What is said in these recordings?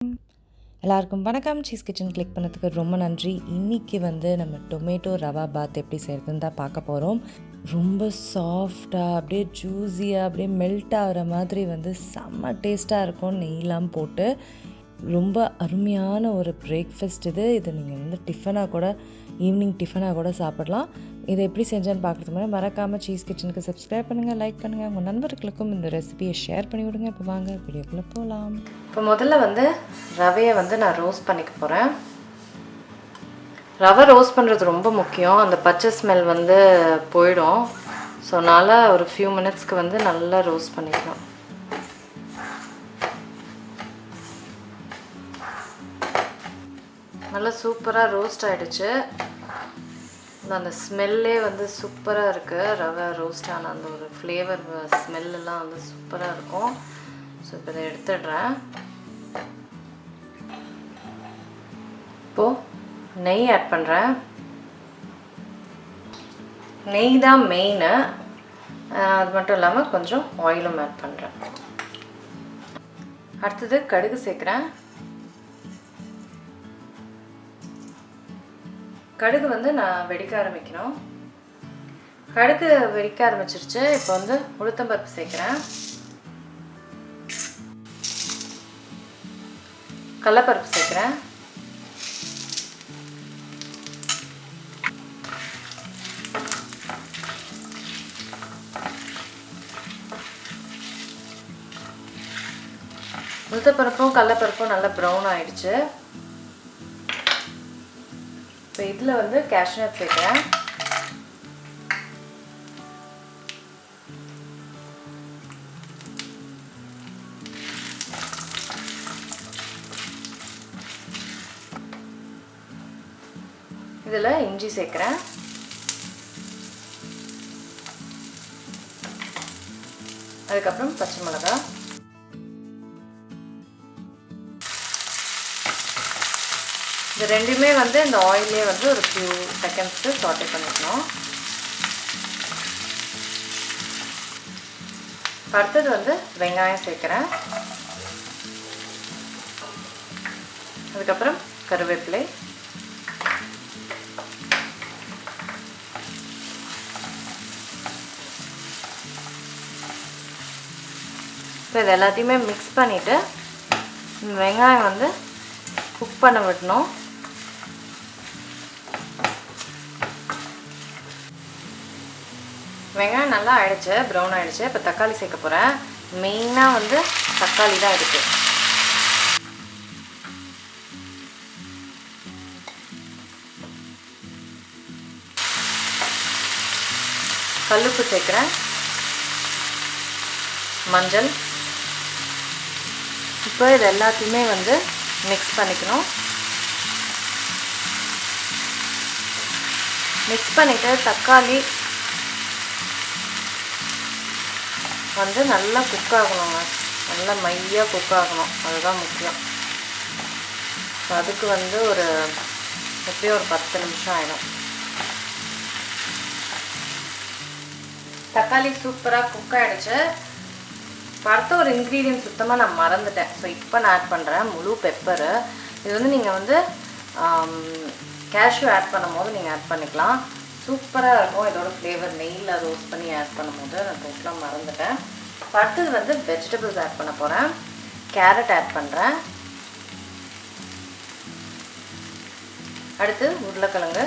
எல்லாருக்கும் வணக்கம். Cheese kitchen click பண்ணதுக்கு ரொம்ப நன்றி. இன்றைக்கி நம்ம டொமேட்டோ ரவா பாத் எப்படி செய்கிறதுன்னு தான் பார்க்க போகிறோம். ரொம்ப சாஃப்டாக அப்படியே ஜூஸியாக அப்படியே மெல்ட் ஆகிற மாதிரி செம்ம டேஸ்ட்டாக இருக்கும். நெய்லாம் போட்டு ரொம்ப அருமையான ஒரு பிரேக்ஃபாஸ்ட் இது நீங்கள் டிஃபனாக கூட ஈவினிங் டிஃபனாக கூட சாப்பிடலாம். இதை எப்படி செஞ்சேன்னு பார்க்குறதுக்கு முன்னாடி மறக்காமல் சீஸ் கிச்சனுக்கு சப்ஸ்கிரைப் பண்ணுங்கள், லைக் பண்ணுங்கள், உங்கள் நண்பர்களுக்கும் இந்த ரெசிபியை ஷேர் பண்ணி விடுங்க. இப்போ வாங்க வீடியோக்குள்ளே போகலாம். இப்போ முதல்ல ரவையை நான் ரோஸ்ட் பண்ணிக்க போகிறேன். ரவை ரோஸ்ட் பண்ணுறது ரொம்ப முக்கியம். அந்த பச்சை ஸ்மெல் போயிடும். ஸோ அதனால் ஒரு ஃபியூ மினிட்ஸ்க்கு நல்லா ரோஸ்ட் பண்ணிக்கலாம். நல்லா சூப்பராக ரோஸ்ட் ஆகிடுச்சு. அந்த ஸ்மெல்லே சூப்பராக இருக்குது. ரவை ரோஸ்ட் ஆன அந்த ஒரு ஃப்ளேவர் ஸ்மெல்லாம் சூப்பராக இருக்கும். ஸோ இப்போ இதை எடுத்துடுறேன். இப்போது நெய் ஆட் பண்ணுறேன். நெய் தான் மெயின். அது மட்டும் இல்லாமல் கொஞ்சம் ஆயிலும் ஆட் பண்ணுறேன். அடுத்தது கடுகு சேர்க்குறேன். கடுகு நான் வெடிக்க ஆரம்பிக்கணும். கடுகு வெடிக்க ஆரம்பிச்சிருச்சு. இப்போ உளுத்தம்பருப்பு சேர்க்குறேன். கடலைப்பருப்பு சேர்க்குறேன். உளுத்தப்பருப்பும் கடலைப்பருப்பும் நல்லா ப்ரௌன் ஆகிடுச்சு. இப்போ இதில் கேஷ்யூ நட் சேர்க்குறேன். இதில் இஞ்சி சேர்க்குறேன். அதுக்கப்புறம் பச்சை மிளகாய். இது ரெண்டுமே இந்த ஆயிலே ஒரு ஃபியூ செகண்ட்ஸ்க்கு சாட்டே பண்ணிக்கணும். அடுத்தது வெங்காயம் சேர்க்குறேன். அதுக்கப்புறம் கருவேப்பிலை. இப்போ இது எல்லாத்தையுமே மிக்ஸ் பண்ணிவிட்டு வெங்காயம் குக் பண்ண விடணும். வெங்காயம் நல்லா ஆயிடுச்சு, ப்ரௌன் ஆகிடுச்சு. இப்போ தக்காளி சேர்க்க போகிறேன். மெயினாக தக்காளி தான் இருக்குது. கல்லுப்பு சேர்க்குறேன். மஞ்சள். இப்போ இது எல்லாத்தையுமே மிக்ஸ் பண்ணிக்கணும். மிக்ஸ் பண்ணிவிட்டு தக்காளி நல்லா குக் ஆகணுங்க. நல்லா மையாக குக் ஆகணும். அதுதான் முக்கியம். ஸோ அதுக்கு ஒரு எப்படியும் ஒரு 10 நிமிஷம் ஆகிடும். தக்காளி சூப்பராக குக் ஆகிடுச்சு. அடுத்த ஒரு இன்க்ரீடியன்ட் சுத்தமாக நான் மறந்துட்டேன். ஸோ இப்போ நான் ஆட் பண்ணுறேன் முழு பெப்பரு. இது நீங்கள் கேஷ்யூ ஆட் பண்ணும் போது நீங்கள் ஆட் பண்ணிக்கலாம். சூப்பராக இருக்கும். இதோட ஃப்ளேவர் நெய்யில் ரோஸ்ட் பண்ணி ஆட் பண்ணும்போது நான் டோட்டலாக மறந்துட்டேன். அடுத்தது வெஜிடபிள்ஸ் ஆட் பண்ண போகிறேன். கேரட் ஆட் பண்ணுறேன். அடுத்து உருளைக்கிழங்கு.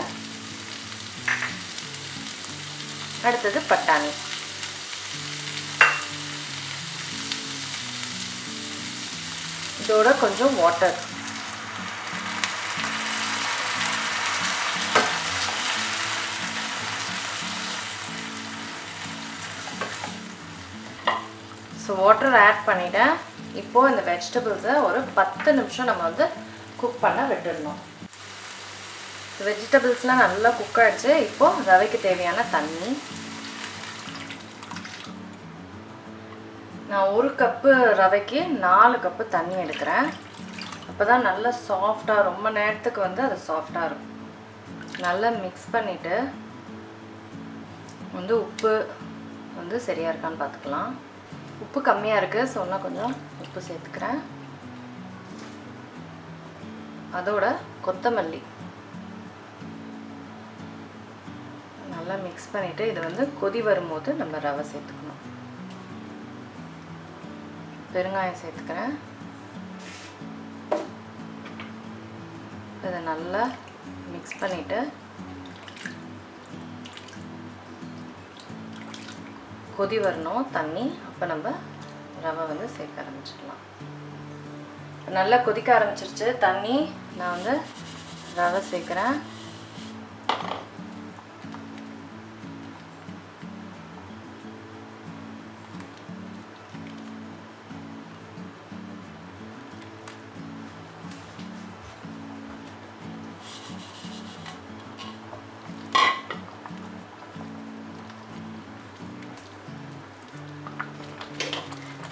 அடுத்தது பட்டாணி. இதோட கொஞ்சம் வாட்டர். ஸோ வாட்டர் ஆட் பண்ணிவிட்டேன். இப்போது இந்த வெஜிடபிள்ஸை ஒரு 10 நிமிஷம் நம்ம குக் பண்ண விட்டுடணும். வெஜிடபிள்ஸ்லாம் நல்லா குக் ஆகிடுச்சு. இப்போது ரவைக்கு தேவையான தண்ணி. நான் 1 கப்பு ரவைக்கு 4 கப்பு தண்ணி எடுக்கிறேன். அப்போ தான் நல்லா சாஃப்டாக ரொம்ப நேரத்துக்கு அது சாஃப்டாக இருக்கும். நல்லா மிக்ஸ் பண்ணிவிட்டு உப்பு சரியாக இருக்கான்னு பார்த்துக்கலாம். உப்பு கம்மியாக இருக்குது. ஸோ இன்னும் கொஞ்சம் உப்பு சேர்த்துக்கிறேன். அதோட கொத்தமல்லி நல்லா மிக்ஸ் பண்ணிவிட்டு இதை வந்து கொதி வரும்போது நம்ம ரவை சேர்த்துக்கணும். பெருங்காயம் சேர்த்துக்கிறேன். இதை நல்லா மிக்ஸ் பண்ணிவிட்டு கொதி வரணும் தண்ணி. அப்போ நம்ம ரவை வந்து சேர்க்க ஆரம்பிச்சிடலாம். நல்லா கொதிக்க ஆரம்பிச்சிருச்சு தண்ணி. நான் வந்து ரவை சேர்க்குறேன்.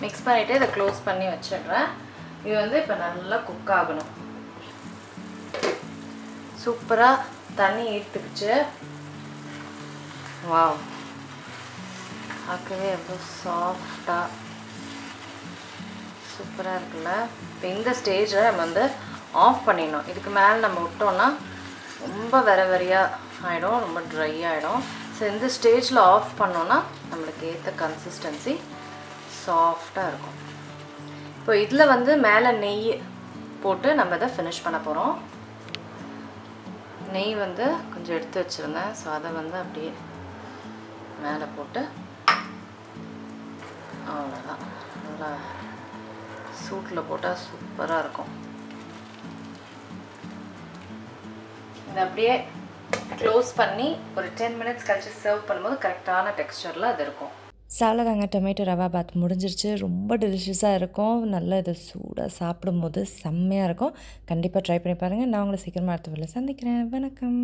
மிக்ஸ் பண்ணிவிட்டு இதை க்ளோஸ் பண்ணி வச்சிடுறேன். இது வந்து இப்போ நல்லா குக் ஆகணும். சூப்பராக தண்ணி ஈர்த்துக்குச்சு. வாவ், பார்க்கவே எவ்வளோ சாஃப்டாக சூப்பராக இருக்குல்ல. இப்போ இந்த ஸ்டேஜில் நம்ம வந்து ஆஃப் பண்ணிடணும். இதுக்கு மேலே நம்ம விட்டோம்னா ரொம்ப வெறையாக ஆகிடும், ரொம்ப ட்ரை ஆகிடும். ஸோ இந்த ஸ்டேஜில் ஆஃப் பண்ணோன்னா நம்மளுக்கு ஏற்ற கன்சிஸ்டன்சி சாஃப்டாக இருக்கும். இப்போ இதில் வந்து மேலே நெய் போட்டு நம்ம இதை ஃபினிஷ் பண்ண போகிறோம். நெய் வந்து கொஞ்சம் எடுத்து வச்சுருந்தேன். ஸோ அதை வந்து அப்படியே மேலே போட்டு அவ்வளோதான். நல்லா சூட்டில் போட்டால் சூப்பராக இருக்கும். இதை அப்படியே க்ளோஸ் பண்ணி ஒரு 10 மினிட்ஸ் கழிச்சு சர்வ் பண்ணும்போது கரெக்டான டெக்ஸ்சரில் அது இருக்கும். சாலதாங்க டொமேட்டோ ரவா பாத் முடிஞ்சிருச்சு. ரொம்ப டெலிஷியஸாக இருக்கும். நல்லா இதை சூடாக சாப்பிடும்போது செம்மையாக இருக்கும். கண்டிப்பாக ட்ரை பண்ணி பாருங்கள். நான் உங்களை சீக்கிரமாக அடுத்த வீடியோவில் சந்திக்கிறேன். வணக்கம்.